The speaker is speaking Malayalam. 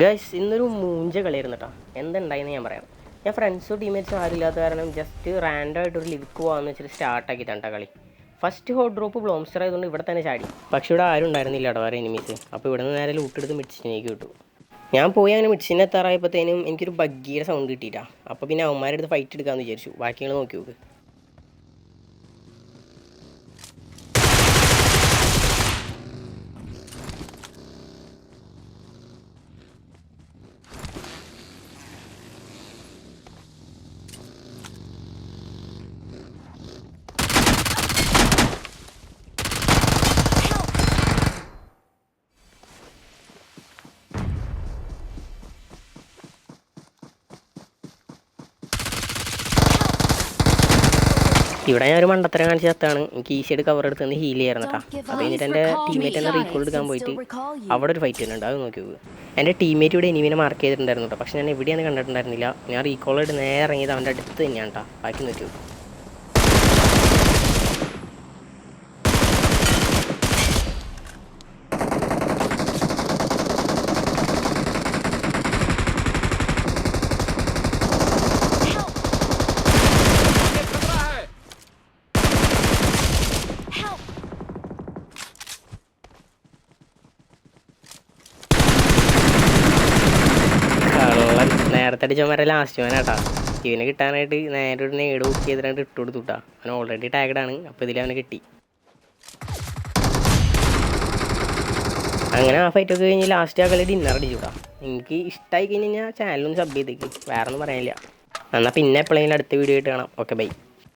ഗൈസ് ഇന്നൊരു മൂഞ്ച കളിയായിരുന്നു കേട്ടോ. എന്തുണ്ടായെന്ന് ഞാൻ പറയാം. ഞാൻ ഫ്രണ്ട്സും ടീമേറ്റ്സും ആരും ഇല്ലാത്ത കാരണം ജസ്റ്റ് റാൻഡം ആയിട്ടൊരു ലിവിക്ക് പോകാമെന്ന് വെച്ചിട്ട് സ്റ്റാർട്ടാക്കിയിട്ടാണ് കളി. ഫസ്റ്റ് ഹോട്ട് ഡ്രോപ്പ് ബ്ലോംസ്റ്റർ ആയതുകൊണ്ട് ഇവിടെ തന്നെ ചാടി. പക്ഷെ ഇവിടെ ആരും ഉണ്ടായിരുന്നില്ല കേട്ടോ, വേറെ എനിമീസ്. അപ്പോൾ ഇവിടെ നിന്ന് നേരെ ലൂട്ടെടുത്ത് മിഡ്സിനേക്ക് കിട്ടും. ഞാൻ പോയി അങ്ങനെ മിഡ്സിനെ എത്താറായപ്പോഴത്തേനും എനിക്കൊരു ബഗ്ഗിയുടെ സൗണ്ട് കിട്ടിയിട്ടാ. അപ്പോൾ പിന്നെ അവന്മാരുടെ അടുത്ത് ഫൈറ്റ് എടുക്കാമെന്ന് വിചാരിച്ചു. ബാക്കികൾ നോക്കി നോക്ക്. ഇവിടെ ഞാൻ ഒരു മണ്ടത്തരം കാണിച്ച ചത്താണ്. എനിക്ക് ഈസിയായിട്ട് കവർ എടുത്ത് നിന്ന് ഹീൽ ചെയ്യായിരുന്നു കേട്ടോ. അത് കഴിഞ്ഞിട്ട് എൻ്റെ ടീമേറ്റ് എന്നെ റീകോൾ എടുക്കാൻ പോയിട്ട് അവിടെ ഒരു ഫൈറ്റ് ചെയ്യുന്നുണ്ട്. അത് നോക്കി നോക്കുക. എൻ്റെ ടീമേറ്റ് ഇവിടെ എനിമിനെ മാർക്ക് ചെയ്തിട്ടുണ്ടായിരുന്നു കേട്ടോ. പക്ഷെ ഞാൻ എവിടെയാണ് കണ്ടിട്ടുണ്ടായിരുന്നില്ല. ഞാൻ റീകോൾ എടുത്ത് നേരെ ഇറങ്ങിയത് അവൻ്റെ അടുത്ത് തന്നെയാണ് കേട്ടോ. ബാക്കി നോക്കി നോക്കുക. നേരത്തെ അടിച്ചവന്മാരെ ലാസ്റ്റ് വേനാട്ടാ. ഇവനെ കിട്ടാനായിട്ട് നേരെ ഒരു നേട് ബുക്ക് ചെയ്തിട്ട് ഇട്ട് കൊടുത്തുട്ടാ. അവൻ ഓൾറെഡി ടാഗഡാണ്. അപ്പോൾ ഇതിൽ അവനെ കിട്ടി. അങ്ങനെ ആ ഫൈറ്റൊക്കെ കഴിഞ്ഞ് ലാസ്റ്റ് ആ കളി ഡിന്നർ അടിച്ചുകൂടാ. എനിക്ക് ഇഷ്ടമായി കഴിഞ്ഞ് കഴിഞ്ഞാൽ ചാനലൊന്ന് സബ് ചെയ്തേക്ക്. വേറെ ഒന്നും പറയാനില്ല. എന്നാൽ പിന്നെ എപ്പോഴെങ്കിലും അടുത്ത വീഡിയോ ആയിട്ട് കാണാം. Okay bye.